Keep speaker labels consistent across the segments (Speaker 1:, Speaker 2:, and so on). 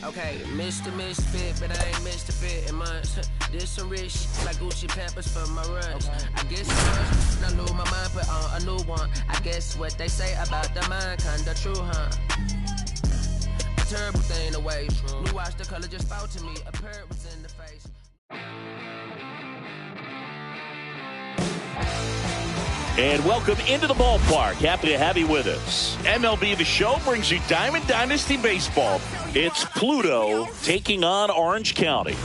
Speaker 1: Okay, Mr. Misfit, but I ain't Mr. Fit in months. This some rich shit like Gucci Pampers for my runs. I guess it was, I lose my mind, put on a new one. I guess what they say about the mind, kinda true, huh? A terrible thing to waste. New watch, the color just spoke to me. A parrot was in the face.
Speaker 2: And welcome into the ballpark. Happy to have you with us. MLB The Show brings you Diamond Dynasty Baseball. It's Pluto taking on Orange County.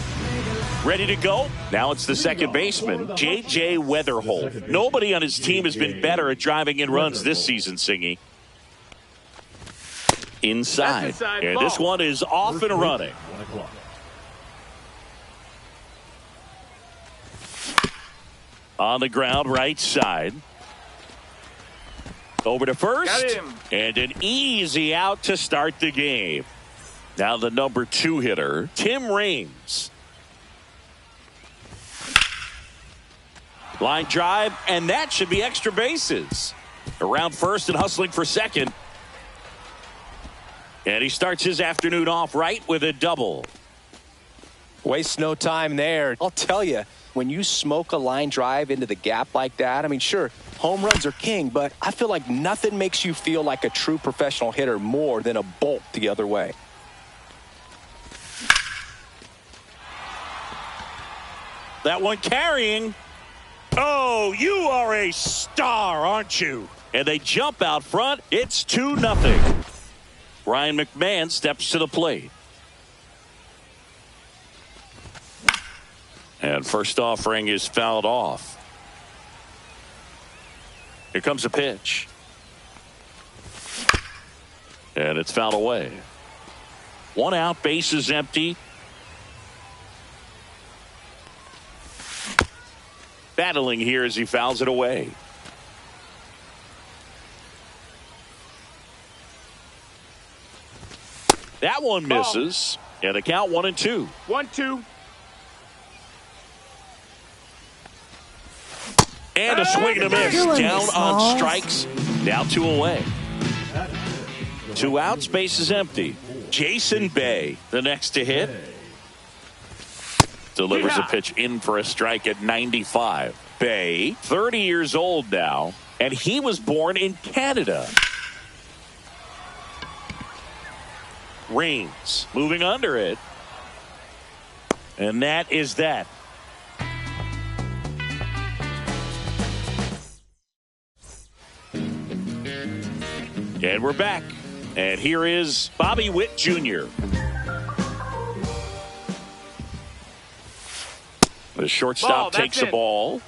Speaker 2: Ready to go? Now it's the second baseman, J.J. Weatherholt. Nobody on his team has been better at driving in runs this season, Singy. Inside. And this one is off and running. On the ground, right side. Over to first, and an easy out to start the game. Now the number 2 hitter, Tim Raines. Line drive, and that should be extra bases. Around first and hustling for second. And he starts his afternoon off right with a double.
Speaker 3: Waste no time there. I'll tell you, when you smoke a line drive into the gap like that, I mean, sure, home runs are king, but I feel like nothing makes you feel like a true professional hitter more than a bolt the other way.
Speaker 2: That one carrying. Oh, you are a star, aren't you? And they jump out front. It's 2-0. Ryan McMahon steps to the plate. And first offering is fouled off. Here comes a pitch. And it's fouled away. 1 out, base is empty. Battling here as he fouls it away. That one misses. And a count 1-2.
Speaker 4: 1-2.
Speaker 2: And a swing and a miss. Down on strikes. Now 2 away. 2 outs, base is empty. Jason Bay, the next to hit. Delivers a pitch in for a strike at 95. Bay, 30 years old now, and he was born in Canada. Raines moving under it. And that is that. And we're back. And here is Bobby Witt Jr. The shortstop takes the ball.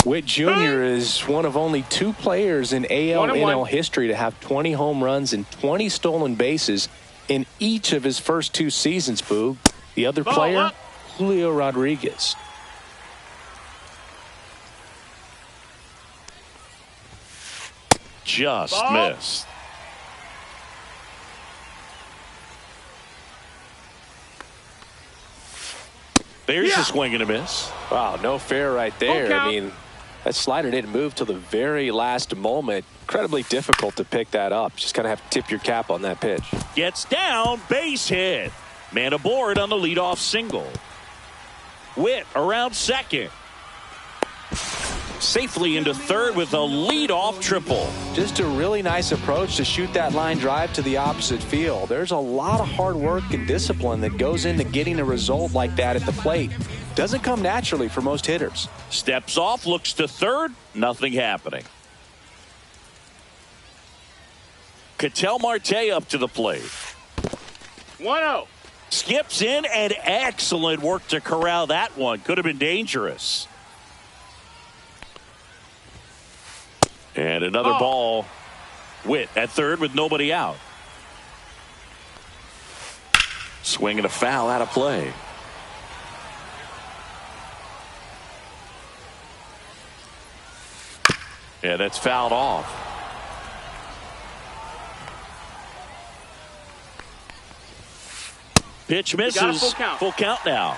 Speaker 3: Witt Jr. is one of only 2 players in AL/NL history to have 20 home runs and 20 stolen bases in each of his first 2 seasons, Boog. The other player, Julio Rodriguez.
Speaker 2: Just missed. There's a swing and a miss.
Speaker 3: Wow, no fair right there. I mean, that slider didn't move till the very last moment. Incredibly difficult to pick that up. Just kind of have to tip your cap on that pitch.
Speaker 2: Gets down, base hit. Man aboard on the leadoff single. Witt around second. Safely into third with a leadoff triple.
Speaker 3: Just a really nice approach to shoot that line drive to the opposite field. There's a lot of hard work and discipline that goes into getting a result like that at the plate. Doesn't come naturally for most hitters.
Speaker 2: Steps off, looks to third, nothing happening. Ketel Marte up to the plate.
Speaker 4: 1-0.
Speaker 2: Skips in, and excellent work to corral that one. Could have been dangerous. And another ball. Witt at third with nobody out. Swing and a foul out of play. Yeah, that's fouled off. Pitch misses. Full count now.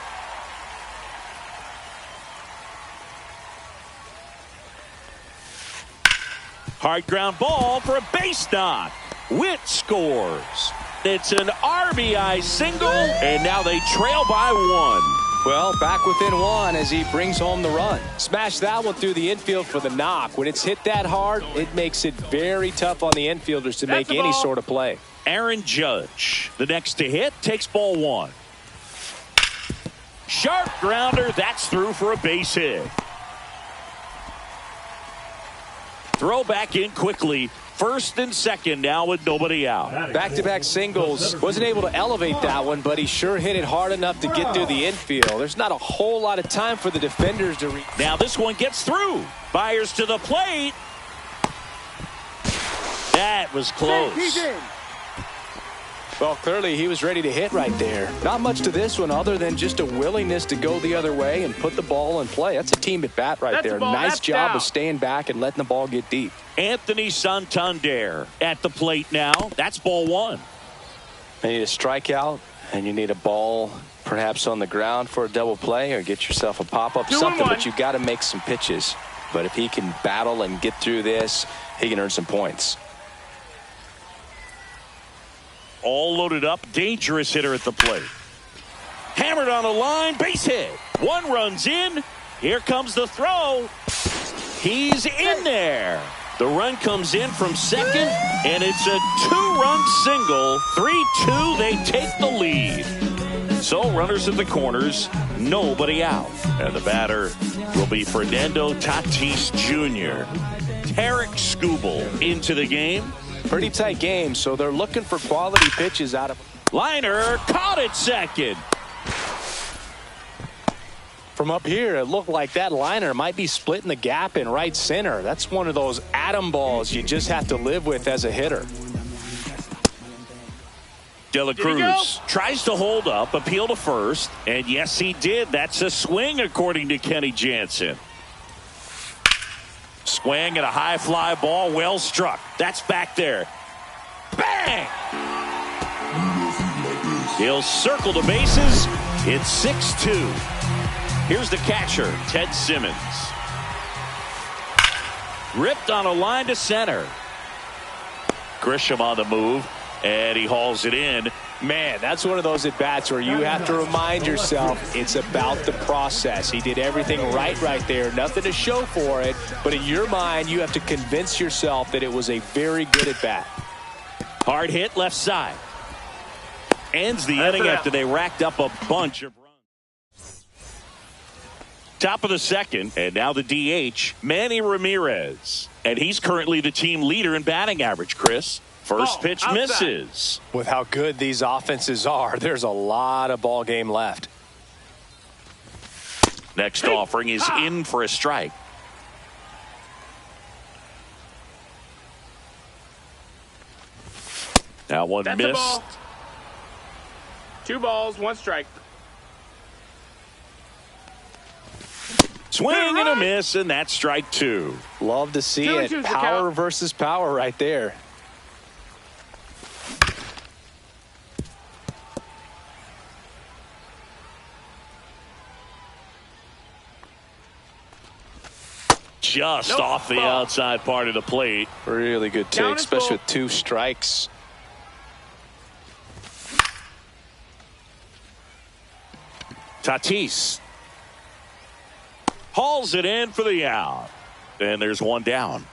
Speaker 2: Hard ground ball for a base knock. Witt scores. It's an RBI single, and now they trail by 1.
Speaker 3: Well, back within 1 as he brings home the run. Smash that one through the infield for the knock. When it's hit that hard, it makes it very tough on the infielders to make any sort of play.
Speaker 2: Aaron Judge, the next to hit, takes ball 1. Sharp grounder, that's through for a base hit. Throw back in quickly. First and second now with nobody out.
Speaker 3: Back-to-back singles. Wasn't able to elevate that one, but he sure hit it hard enough to get through the infield. There's not a whole lot of time for the defenders to reach.
Speaker 2: Now this one gets through. Byers to the plate. That was close.
Speaker 3: Well, clearly he was ready to hit right there. Not much to this one other than just a willingness to go the other way and put the ball in play. That's a team at bat right there. Nice job of staying back and letting the ball get deep.
Speaker 2: Anthony Santander at the plate now. That's ball 1.
Speaker 3: You need a strikeout, and you need a ball perhaps on the ground for a double play or get yourself a pop-up, something, but you got to make some pitches. But if he can battle and get through this, he can earn some points.
Speaker 2: All loaded up, dangerous hitter at the plate. Hammered on the line, base hit. 1 runs in. Here comes the throw. He's in there. The run comes in from second, and it's a 2-run single. 3-2, they take the lead. So runners at the corners, nobody out. And the batter will be Fernando Tatis Jr. Tarik Skubal into the game.
Speaker 3: Pretty tight game, so they're looking for quality pitches out of.
Speaker 2: Liner caught it second.
Speaker 3: From up here, it looked like that liner might be splitting the gap in right center. That's one of those atom balls you just have to live with as a hitter.
Speaker 2: De La Cruz tries to hold up, appeal to first, and yes, he did. That's a swing, according to Kenny Jansen. Swing at a high fly ball, well struck. That's back there. Bang! He'll circle the bases. It's 6-2. Here's the catcher, Ted Simmons. Ripped on a line to center. Grisham on the move, and he hauls it in.
Speaker 3: Man, that's one of those at-bats where you have to remind yourself it's about the process. He did everything right there. Nothing to show for it, but in your mind, you have to convince yourself that it was a very good at-bat.
Speaker 2: Hard hit left side. Ends the inning after they racked up a bunch of runs. Top of the second, and now the DH, Manny Ramirez. And he's currently the team leader in batting average, Chris. First pitch misses.
Speaker 3: With how good these offenses are, there's a lot of ball game left.
Speaker 2: Next offering is in for a strike. Now one missed.
Speaker 4: 2 balls, 1 strike.
Speaker 2: Swing and a miss, and that's strike 2.
Speaker 3: Love to see it. Power versus power right there.
Speaker 2: Just off the outside part of the plate.
Speaker 3: Really good take, especially with 2 strikes.
Speaker 2: Tatis hauls it in for the out. And there's 1 down.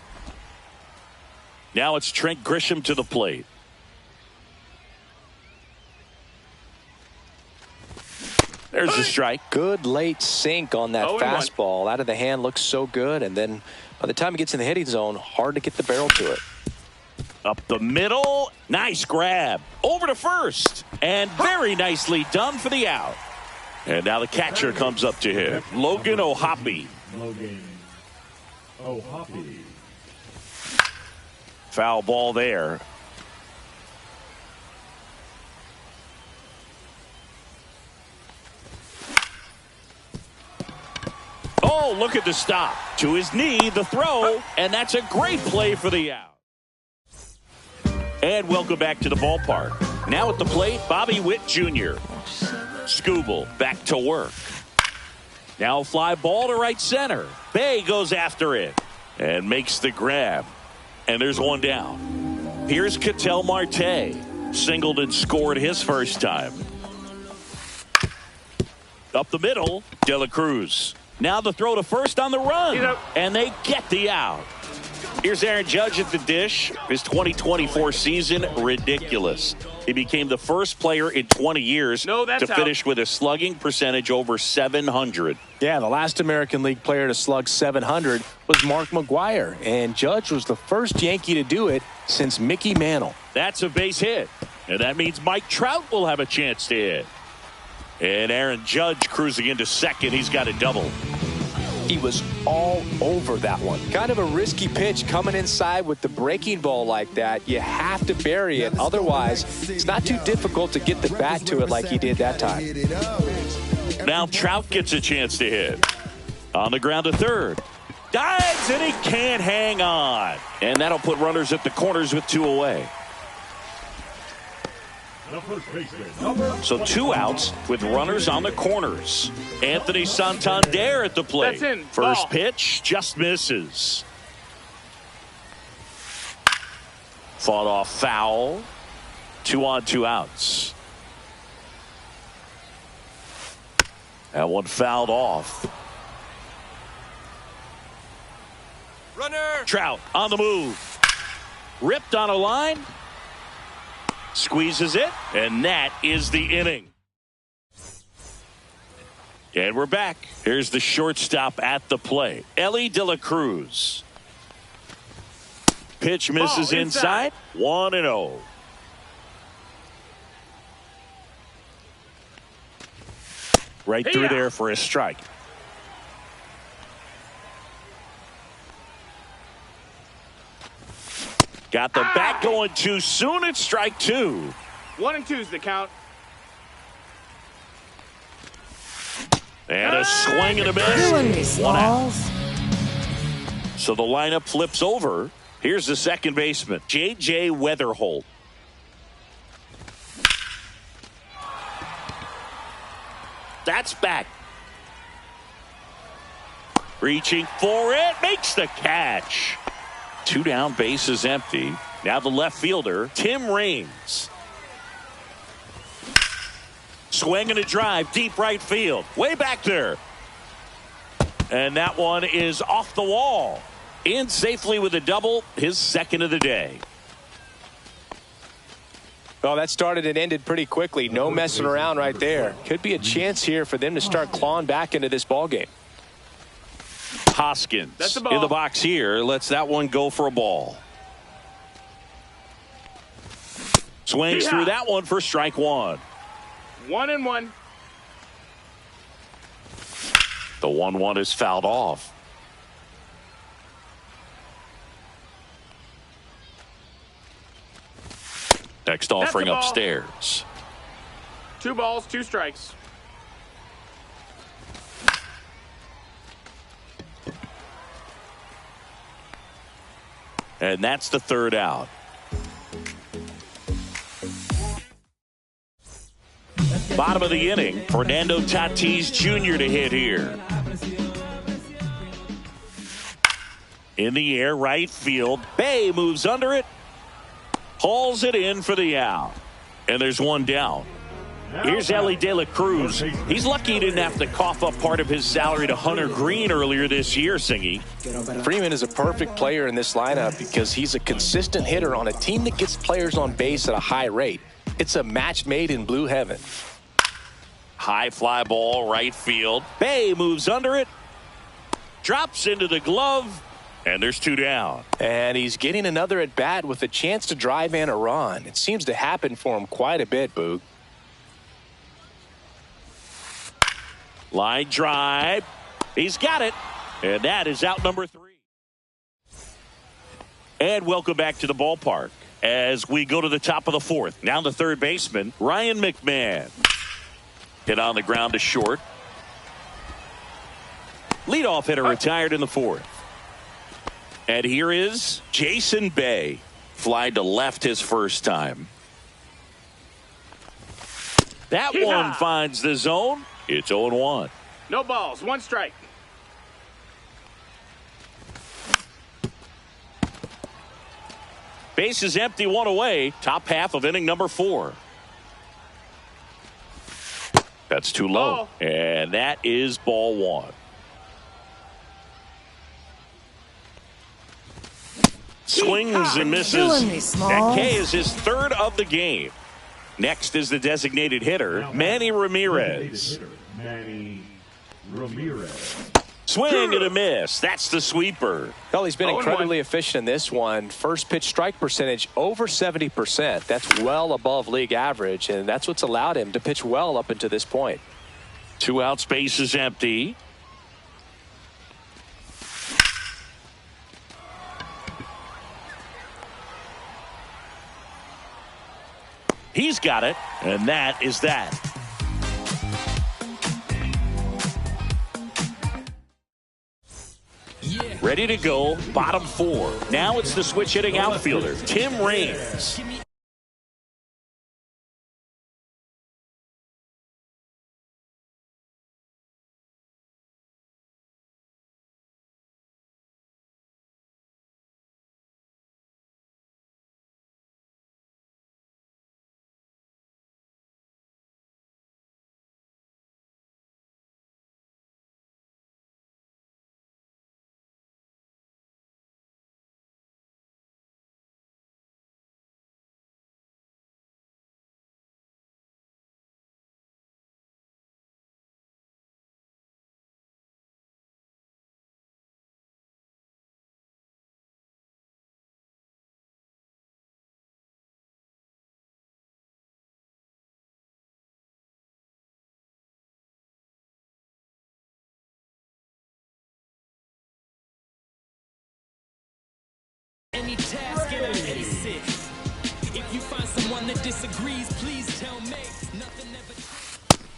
Speaker 2: Now it's Trent Grisham to the plate. There's the strike.
Speaker 3: Good late sink on that fastball. Out of the hand looks so good. And then by the time it gets in the hitting zone, hard to get the barrel to it.
Speaker 2: Up the middle. Nice grab. Over to first. And very nicely done for the out. And now the catcher comes up to him. Logan O'Hoppe. Foul ball there. Oh, look at the stop. To his knee, the throw, and that's a great play for the out. And welcome back to the ballpark. Now at the plate, Bobby Witt Jr. Skubal back to work. Now fly ball to right center. Bay goes after it and makes the grab. And there's one down. Here's Ketel Marte. Singled and scored his first time. Up the middle, De La Cruz. Now the throw to first on the run. And they get the out. Here's Aaron Judge at the dish. His 2024 season, ridiculous. He became the first player in 20 years to finish with a slugging percentage over 700.
Speaker 3: Yeah, the last American League player to slug 700 was Mark McGwire, and Judge was the first Yankee to do it since Mickey Mantle.
Speaker 2: That's a base hit, and that means Mike Trout will have a chance to hit. And Aaron Judge cruising into second. He's got a double.
Speaker 3: He was all over that one. Kind of a risky pitch coming inside with the breaking ball like that. You have to bury it. Otherwise, it's not too difficult to get the bat to it like he did that time.
Speaker 2: Now Trout gets a chance to hit. On the ground to third. Dives, and he can't hang on. And that'll put runners at the corners with 2 away. So 2 outs with runners on the corners. Anthony Santander at the plate. First pitch just misses. Fought off foul. 2 on, 2 outs. That one fouled off. Runner. Trout on the move. Ripped on a line. Squeezes it, and that is the inning. And we're back. Here's the shortstop at the plate, Elly De La Cruz. Pitch misses inside. 1-0. Right through there for a strike. Got the bat going too soon. It's strike 2.
Speaker 4: 1 and 2's the count.
Speaker 2: And a swing and a miss. 1 out. So the lineup flips over. Here's the second baseman, J.J. Weatherholt. That's back. Reaching for it. Makes the catch. 2 down, bases empty. Now the left fielder, Tim Raines. Swing and a drive, deep right field. Way back there. And that one is off the wall. In safely with a double, his second of the day.
Speaker 3: Well, that started and ended pretty quickly. No messing around right there. Could be a chance here for them to start clawing back into this ballgame.
Speaker 2: Hoskins in the box here. Lets that one go for a ball. Swings through that one for strike 1.
Speaker 4: 1-1.
Speaker 2: The 1-1 is fouled off. Next offering upstairs.
Speaker 4: 2 balls, 2 strikes.
Speaker 2: And that's the 3rd out. Bottom of the inning, Fernando Tatis Jr. to hit here. In the air, right field. Bay moves under it. Hauls it in for the out. And there's one down. Here's Elly De La Cruz. He's lucky he didn't have to cough up part of his salary to Hunter Green earlier this year, Singy.
Speaker 3: Freeman is a perfect player in this lineup because he's a consistent hitter on a team that gets players on base at a high rate. It's a match made in blue heaven.
Speaker 2: High fly ball, right field. Bay moves under it. Drops into the glove. And there's 2 down.
Speaker 3: And he's getting another at bat with a chance to drive in a run. It seems to happen for him quite a bit, Boog.
Speaker 2: Line drive. He's got it. And that is out number 3. And welcome back to the ballpark as we go to the top of the 4th. Now the third baseman, Ryan McMahon. Hit on the ground to short. Leadoff hitter retired in the 4th. And here is Jason Bay. Fly to left his first time. That one finds the zone. It's 0-1.
Speaker 4: No balls, 1 strike.
Speaker 2: Base is empty, one away. Top half of inning number 4. That's too low.
Speaker 4: Oh.
Speaker 2: And that is ball 1. Swings and misses. That K is his 3rd of the game. Next is the designated hitter, Manny Ramirez. Swing and a miss. That's the sweeper.
Speaker 3: Well, he's been incredibly efficient in this one. First pitch strike percentage over 70%. That's well above league average, and that's what's allowed him to pitch well up until this point.
Speaker 2: 2 outs, base is empty. He's got it, and that is that. Ready to go, bottom 4. Now it's the switch hitting outfielder, Tim Raines.
Speaker 5: Any task in an assist. If you find someone that disagrees, please tell me. Nothing ever.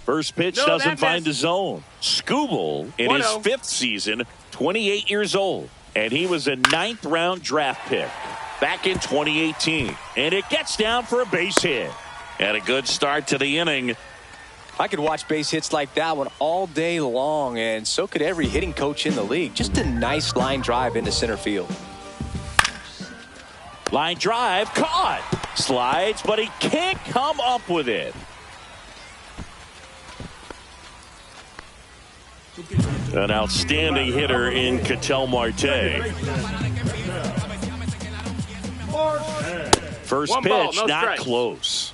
Speaker 2: First pitch doesn't find the zone. Skubal in his 5th season, 28 years old. And he was a 9th round draft pick back in 2018. And it gets down for a base hit. And a good start to the inning.
Speaker 3: I could watch base hits like that one all day long, and so could every hitting coach in the league. Just a nice line drive into center field.
Speaker 2: Line drive, caught. Slides, but he can't come up with it. An outstanding hitter in Ketel Marte. First
Speaker 4: One
Speaker 2: pitch,
Speaker 4: ball, no
Speaker 2: not
Speaker 4: strikes.
Speaker 2: close.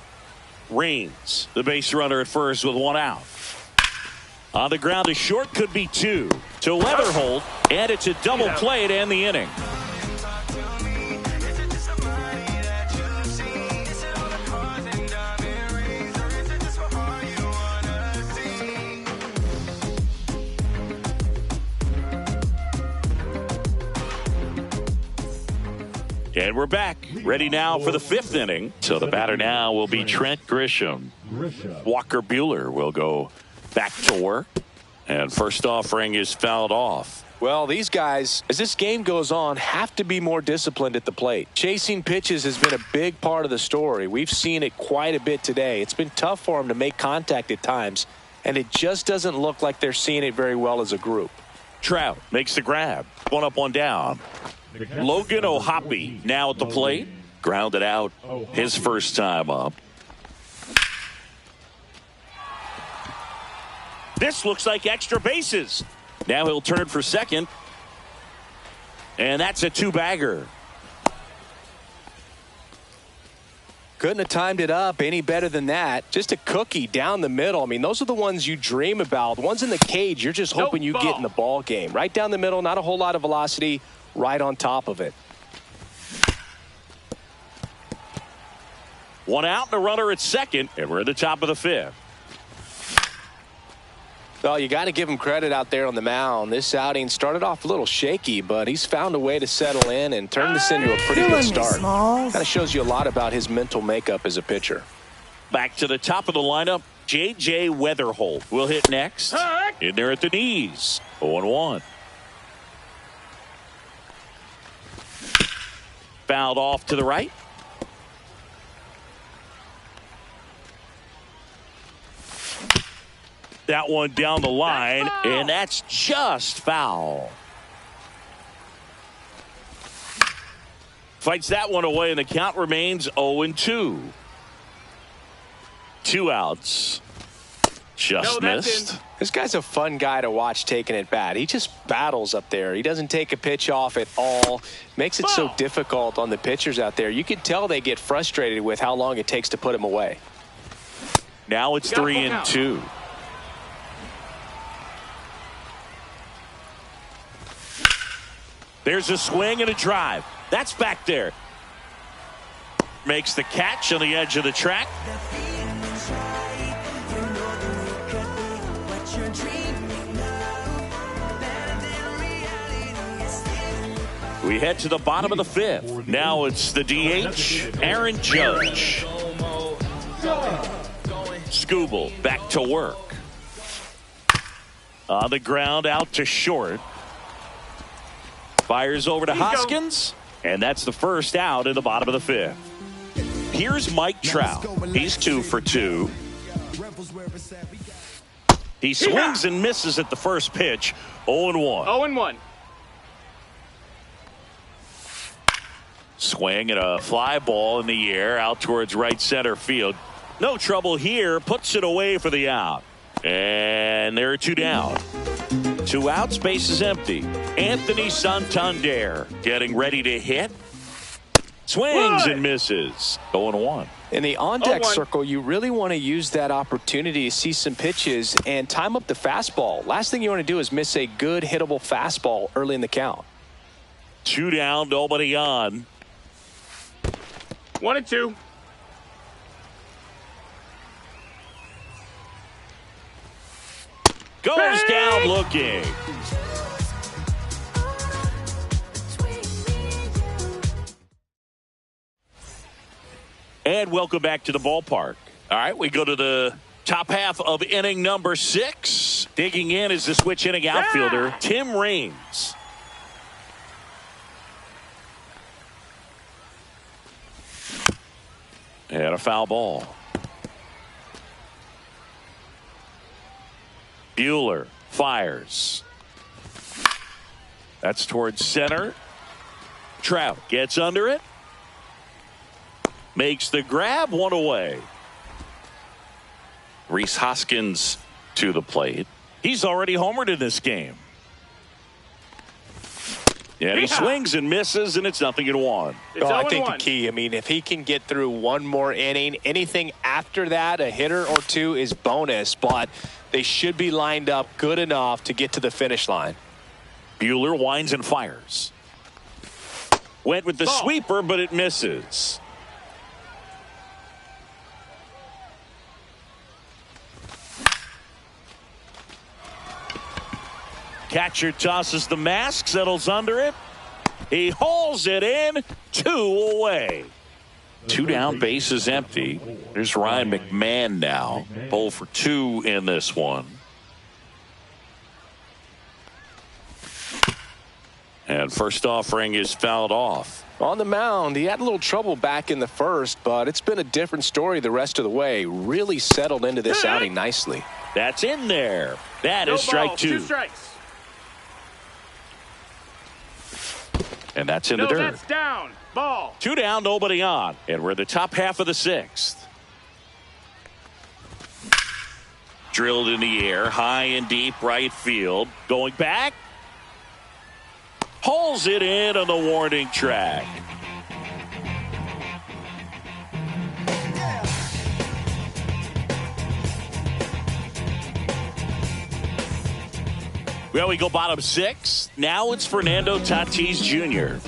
Speaker 2: Raines, the base runner at first with 1 out. On the ground, a short could be 2 to Weatherholt, and it's a double play to end the inning. And we're back, ready now for the 5th inning. So the batter now will be Trent Grisham. Walker Buehler will go back to work. And first offering is fouled off.
Speaker 3: Well, these guys, as this game goes on, have to be more disciplined at the plate. Chasing pitches has been a big part of the story. We've seen it quite a bit today. It's been tough for them to make contact at times, and it just doesn't look like they're seeing it very well as a group.
Speaker 2: Trout makes the grab. 1 up, 1 down. Logan O'Hoppe now at the plate. Grounded out his first time up. This looks like extra bases. Now he'll turn for second. And that's a 2-bagger.
Speaker 3: Couldn't have timed it up any better than that. Just a cookie down the middle. I mean, those are the ones you dream about. The ones in the cage, you're just hoping you get in the ball game. Right down the middle, not a whole lot of velocity. Right on top of it.
Speaker 2: 1 out and a runner at second, and we're at the top of the 5th.
Speaker 3: Well, you got to give him credit out there on the mound. This outing started off a little shaky, but he's found a way to settle in and turn this into a pretty good start. Kind of shows you a lot about his mental makeup as a pitcher.
Speaker 2: Back to the top of the lineup, J.J. Weatherholt will hit next. In there at the knees, 0-1. Fouled off to the right. That one down the line, and that's just foul. Fights that one away, and the count remains 0-2. 2 outs. Just missed.
Speaker 3: This guy's a fun guy to watch taking at bat. He just battles up there. He doesn't take a pitch off at all. Makes it so difficult on the pitchers out there. You can tell they get frustrated with how long it takes to put him away.
Speaker 2: Now it's 3-2. There's a swing and a drive. That's back there. Makes the catch on the edge of the track. We head to the bottom of the 5th. Now it's the DH, Aaron Judge. Skubal back to work. On the ground, out to short. Fires over to Hoskins, and that's the first out in the bottom of the 5th. Here's Mike Trout. He's 2 for 2. He swings and misses at the first pitch. 0-1.
Speaker 4: 0-1.
Speaker 2: Swing and a fly ball in the air out towards right center field. No trouble here. Puts it away for the out. And there are 2 down. 2 outs, base is empty. Anthony Santander getting ready to hit. Swings and misses. 0-1.
Speaker 3: In the on-deck circle, you really want to use that opportunity to see some pitches and time up the fastball. Last thing you want to do is miss a good hittable fastball early in the count.
Speaker 2: 2 down, nobody on.
Speaker 4: 1-2.
Speaker 2: Goes down looking. And welcome back to the ballpark. All right, we go to the top half of inning number 6. Digging in is the switch inning outfielder, Tim Raines. And a foul ball. Buehler fires. That's towards center. Trout gets under it. Makes the grab, 1 away. Rhys Hoskins to the plate. He's already homered in this game. And he swings and misses, and it's 0-1.
Speaker 3: I think the key, if he can get through one more inning, anything after that, a hitter or 2 is bonus, but they should be lined up good enough to get to the finish line.
Speaker 2: Buehler winds and fires. Went with the sweeper, but it misses. Catcher tosses the mask, settles under it. He hauls it in, 2 away. 2 down, base is empty. There's Ryan McMahon now. 0 for 2 in this one. And first offering is fouled off.
Speaker 3: On the mound, he had a little trouble back in the first, but it's been a different story the rest of the way. Really settled into this outing nicely.
Speaker 2: That's in there. That is strike 2.
Speaker 4: 2 strikes.
Speaker 2: And that's in the dirt.
Speaker 4: That's down. Ball.
Speaker 2: 2 down, nobody on. And we're in the top half of the 6th. Drilled in the air, high and deep right field. Going back. Hauls it in on the warning track. Well, we go bottom 6. Now it's Fernando Tatis Jr.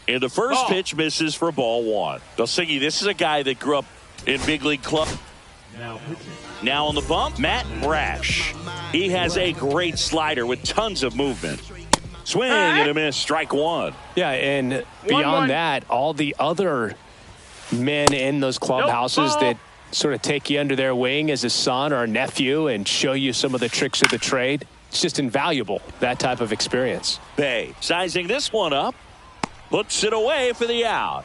Speaker 2: And the first pitch misses for ball 1. Dulcighi, this is a guy that grew up in big league club. Now on the bump, Matt Brash. He has a great slider with tons of movement. Swing and a miss, strike 1.
Speaker 3: Yeah, and beyond that, all the other men in those clubhouses that sort of take you under their wing as a son or a nephew and show you some of the tricks of the trade. It's just invaluable, that type of experience.
Speaker 2: Bay sizing this one up. Puts it away for the out.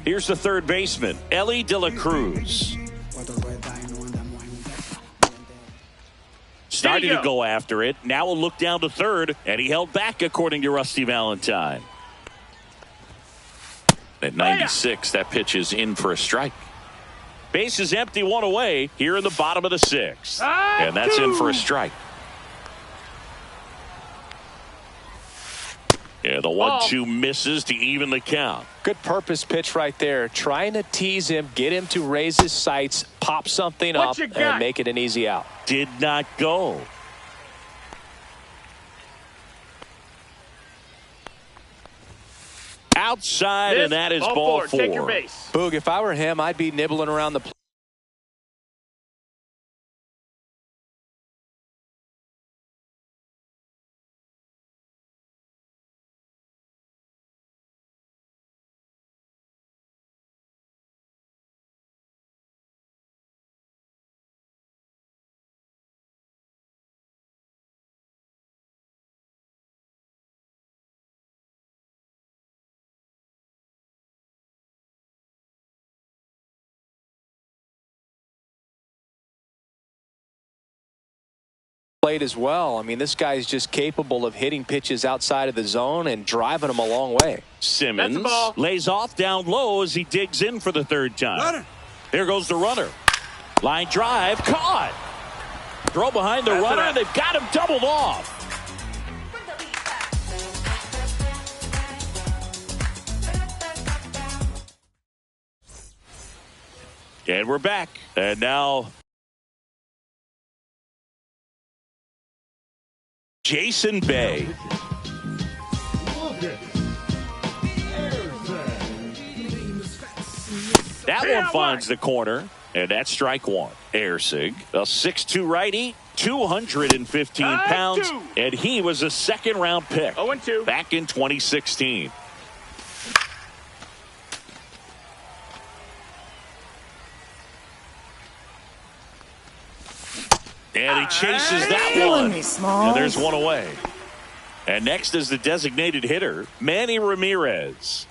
Speaker 2: Here's the third baseman, Elly De La Cruz. Starting to go after it. Now we'll look down to third, and he held back, according to Rusty Valentine. At 96, that pitch is in for a strike. Base is empty, one away here in the bottom of the sixth. And that's in for a strike. Yeah, the 1-2 misses to even the count.
Speaker 3: Good purpose pitch right there. Trying to tease him, get him to raise his sights, pop something up, and make it an easy out.
Speaker 2: Did not go. Outside, and that is ball four.
Speaker 4: Take your base.
Speaker 3: Boog, if I were him, I'd be nibbling around the plate. Plate as well. I mean, this guy's just capable of hitting pitches outside of the zone and driving them a long way.
Speaker 2: Simmons lays off down low as he digs in for the third time. Runner. There goes the runner. Line drive, caught. Throw behind the runner, and they've got him doubled off. And we're back. And now Jason Bay. That one finds the corner, and that's strike one. Erceg, a 6'2 righty, 215 pounds, and he was a second-round pick
Speaker 4: 0-2
Speaker 2: back in 2016. And he chases that one. And there's one away. And next is the designated hitter, Manny Ramirez.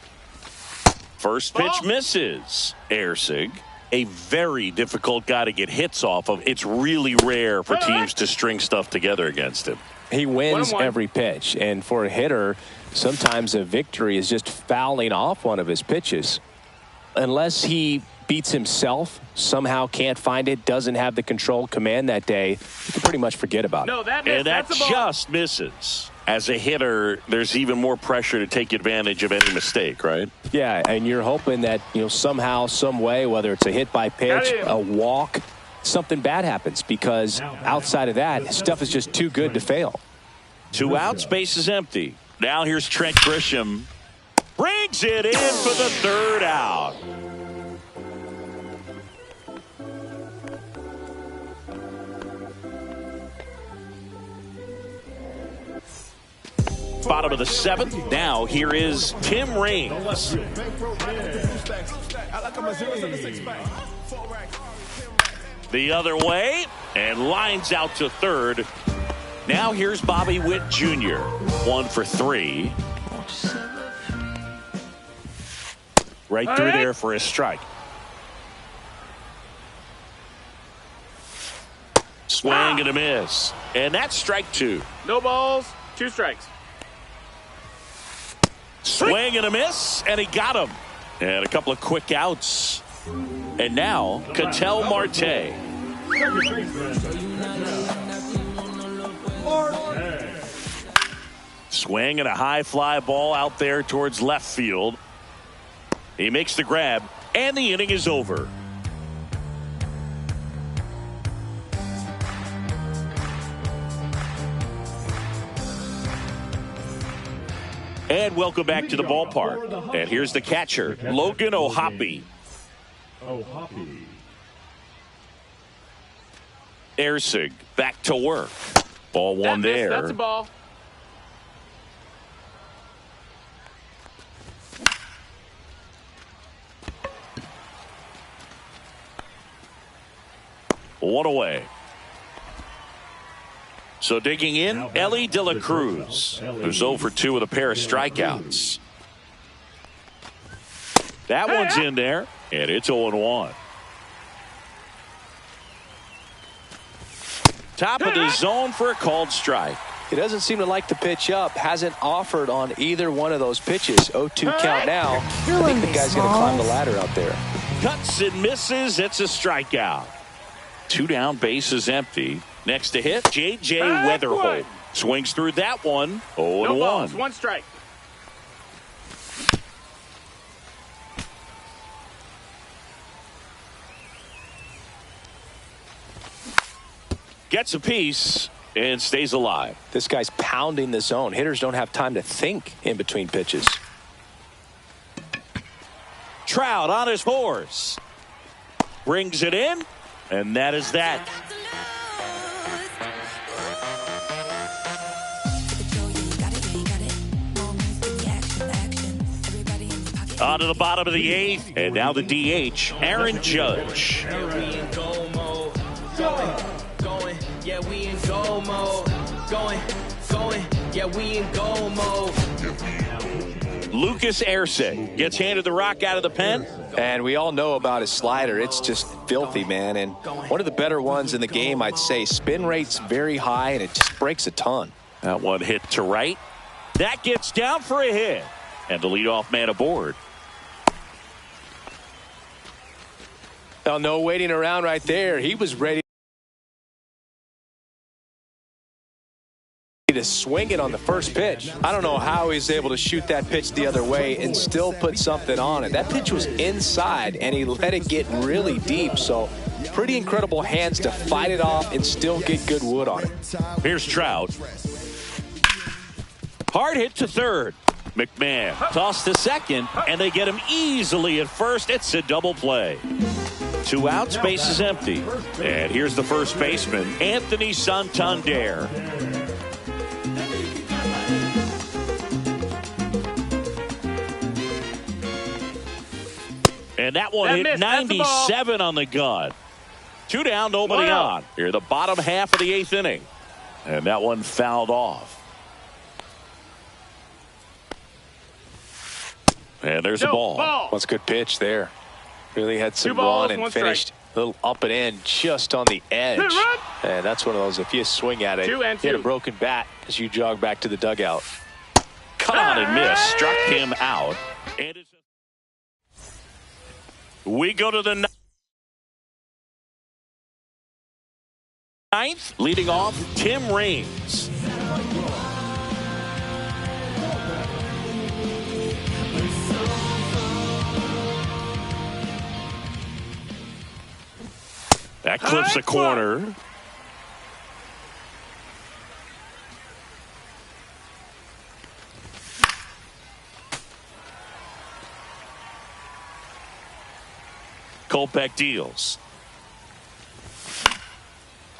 Speaker 2: First pitch misses. Erceg, a very difficult guy to get hits off of. It's really rare for teams to string stuff together against him.
Speaker 3: He wins every pitch. And for a hitter, sometimes a victory is just fouling off one of his pitches. Unless he beats himself, somehow can't find it, doesn't have the control command that day, you can pretty much forget about it.
Speaker 2: And that just misses. As a hitter, there's even more pressure to take advantage of any mistake, right?
Speaker 3: Yeah, and you're hoping that, somehow, some way, whether it's a hit by pitch, a walk, something bad happens, because outside of that, stuff is just too good to fail.
Speaker 2: 2 outs, base is empty. Now here's Trent Grisham. Brings it in for the third out. Bottom of the seventh. Now here is Tim Raines. The other way, and lines out to third. Now here's Bobby Witt Jr. 1 for 3. Right through there for a strike. Swing and a miss. And that's strike 2.
Speaker 4: No balls, 2 strikes.
Speaker 2: Swing and a miss, and he got him. And a couple of quick outs. And now, Ketel Marte. Swing and a high fly ball out there towards left field. He makes the grab, and the inning is over. And welcome back to the ballpark. And here's the catcher, Logan O'Hoppe. Erceg back to work. Ball one there.
Speaker 4: That's a ball.
Speaker 2: One away. So digging in, Elly De La Cruz, who's 0 for 2 with a pair of strikeouts. That one's in there, and it's 0-1. top of the zone for a called strike.
Speaker 3: He doesn't seem to like the pitch up. Hasn't offered on either one of those pitches. 0-2 count now. I think the guy's going to climb the ladder out there.
Speaker 2: Cuts and misses. It's a strikeout. 2 down, bases empty. Next to hit, J.J. Weatherholt. Swings through that one. 0-1.
Speaker 4: No balls, 1 strike.
Speaker 2: Gets a piece and stays alive.
Speaker 3: This guy's pounding the zone. Hitters don't have time to think in between pitches.
Speaker 2: Trout on his horse. Brings it in, and that is that. On to the bottom of the 8th, and now the DH, Aaron Judge.
Speaker 5: Yeah, we in go mode. Going, yeah, we in go mode.
Speaker 2: Lucas Erceg gets handed the rock out of the pen.
Speaker 3: And we all know about his slider. It's just filthy, man. And one of the better ones in the game, I'd say. Spin rate's very high, and it just breaks a ton.
Speaker 2: That one hit to right. That gets down for a hit. And the leadoff man aboard.
Speaker 3: Now, no waiting around right there. He was ready to swing it on the first pitch. I don't know how he's able to shoot that pitch the other way and still put something on it. That pitch was inside, and he let it get really deep. So pretty incredible hands to fight it off and still get good wood on it.
Speaker 2: Here's Trout. Hard hit to third. McMahon tossed to second, and they get him easily at first. It's a double play. 2 outs, base is empty. And here's the first baseman, Anthony Santander. And that one hit 97 on the gun. 2 down, nobody on. Here the bottom half of the 8th inning. And that one fouled off. And there's a ball.
Speaker 3: That's a good pitch there. Really had some run and finished a little up and in just on the edge. And that's one of those, if you swing at it, hit a broken bat as you jog back to the dugout.
Speaker 2: Cut on and miss. Struck him out. And we go to the 9th. Leading off, Tim Raines. That clips a corner. Kopech deals.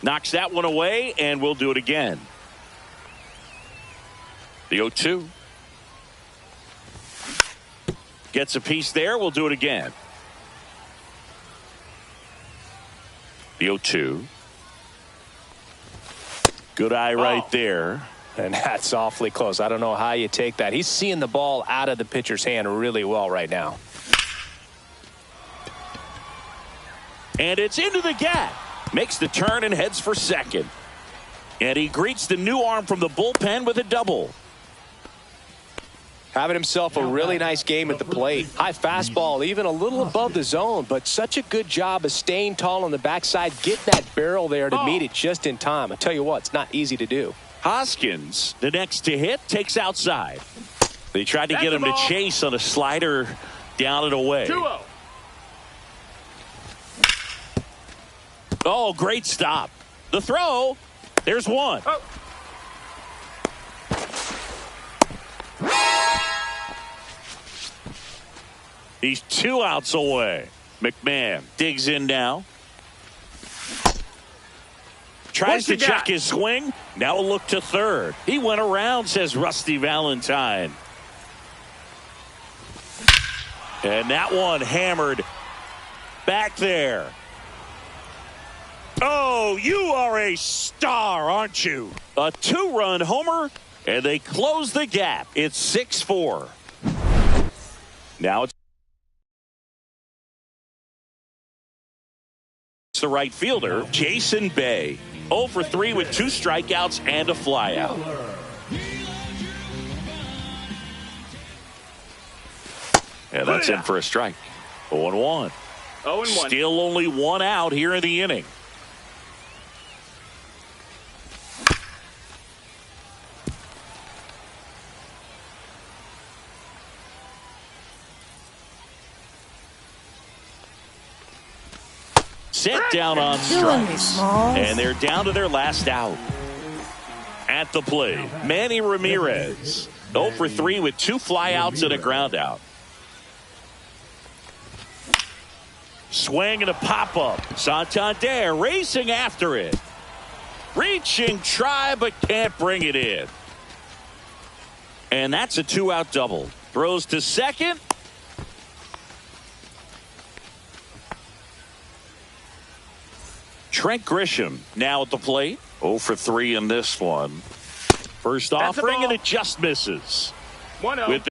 Speaker 2: Knocks that one away, and we'll do it again. The 0-2. Gets a piece there. We'll do it again. The 0-2. Good eye right there.
Speaker 3: And that's awfully close. I don't know how you take that. He's seeing the ball out of the pitcher's hand really well right now.
Speaker 2: And it's into the gap. Makes the turn and heads for second. And he greets the new arm from the bullpen with a double.
Speaker 3: Having himself a really nice game at the plate. High fastball, even a little above the zone, but such a good job of staying tall on the backside, getting that barrel there to meet it just in time. I tell you what, it's not easy to do.
Speaker 2: Hoskins, the next to hit, takes outside. They tried to get him to chase on a slider down and away.
Speaker 4: 2-0.
Speaker 2: Oh, great stop. The throw. There's one. He's 2 outs away. McMahon digs in now. Tries to check his swing. Now a look to third. He went around, says Rusty Valentine. And that one hammered back there. Oh, you are a star, aren't you? A 2-run homer, and they close the gap. It's 6-4. Now it's the right fielder, Jason Bay. 0 for 3 with 2 strikeouts and a flyout. And that's in for a strike. 0-1.
Speaker 4: 0-1.
Speaker 2: Still only 1 out here in the inning. Set down on strikes. And they're down to their last out. At the plate, Manny Ramirez. 0 for 3 with 2 flyouts and a ground out. Swing and a pop-up. Santander racing after it. Reaching, try, but can't bring it in. And that's a 2-out double. Throws to second. Trent Grisham now at the plate. 0 for 3 in this one. First offering, and it just misses.
Speaker 4: 1-0.
Speaker 2: With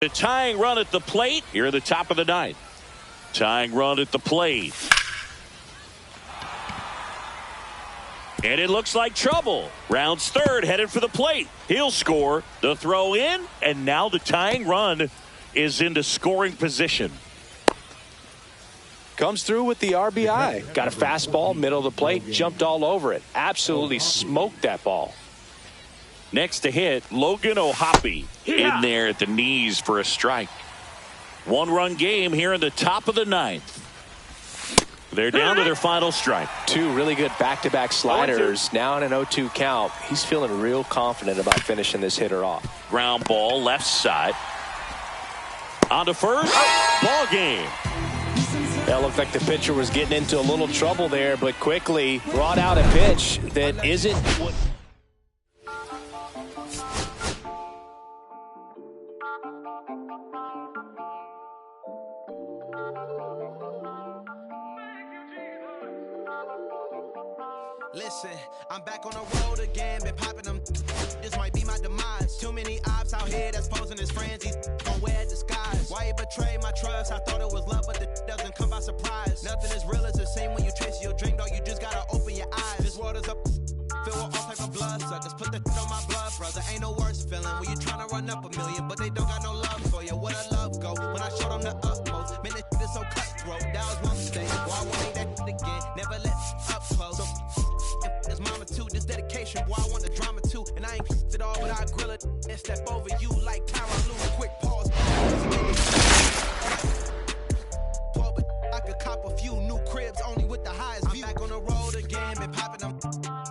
Speaker 2: the tying run at the plate here at the top of the ninth. Tying run at the plate. And it looks like trouble. Rounds third, headed for the plate. He'll score. The throw in, and now the tying run is into scoring position.
Speaker 3: Comes through with the RBI. Got a fastball, middle of the plate, jumped all over it. Absolutely smoked that ball.
Speaker 2: Next to hit, Logan O'Hoppe in there at the knees for a strike. 1-run game here in the top of the ninth. They're down to their final strike. 2 really good back-to-back sliders. Now in an 0-2 count. He's feeling real confident about finishing this hitter off. Ground ball left side. On to first. Ball game.
Speaker 3: That looked like the pitcher was getting into a little trouble there, but quickly brought out a pitch that isn't what.
Speaker 6: Listen, I'm back on the road again, been popping them. This might be my demise. Too many ops out here that's posing as friends. These gon' wear disguise. Why you betray my trust? I thought it was love, but it doesn't come by surprise. Nothing is real as the same when you chase your dream, dog. You just gotta open your eyes. This world is up, filled with all type of blood suckers. Put the on my blood, brother. Ain't no worse feeling when you tryna run up a million, but they don't got no love for you. Where the love go? When I showed them the utmost, man, this is so cutthroat. That was one mistake. Why I won't make that again? Never let up close. So, it's mama too, this dedication, boy, I want the drama too. And I ain't it all, but I grill it and step over you like Tyronn Lue. Quick pause. But I could cop a few new cribs only with the highest view. I'm back on the road again, been popping them.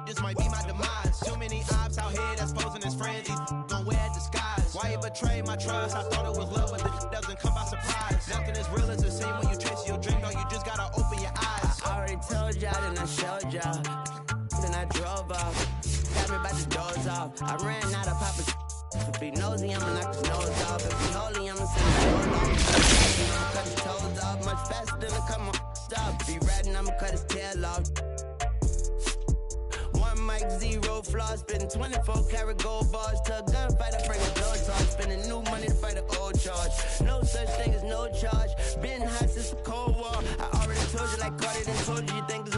Speaker 6: This might be my demise. Too many ops out here that's posing as friends. These gon' wear disguise. Why you betray my trust? I thought it was love, but it doesn't come by surprise. Nothing is real as the same when you chase your dream, dog. You just gotta open your eyes.
Speaker 1: I already told y'all, then I showed y'all. Then I drove off. Got me about to doze off. I ran out of Papa's. If he nosy, I'ma knock his nose off. If he holy, I'ma send his soul off. I'ma cut his toes off much faster than a come on. Stop. If he ratting, I'ma cut his tail off. 1 mic, 0 flaws. Spitting 24 karat gold bars to a gunfighter. Bring a blood charge. Spending new money to fight an old charge. No such thing as no charge. Been hot since the Cold War. I already told you like Cardi, then told you you think this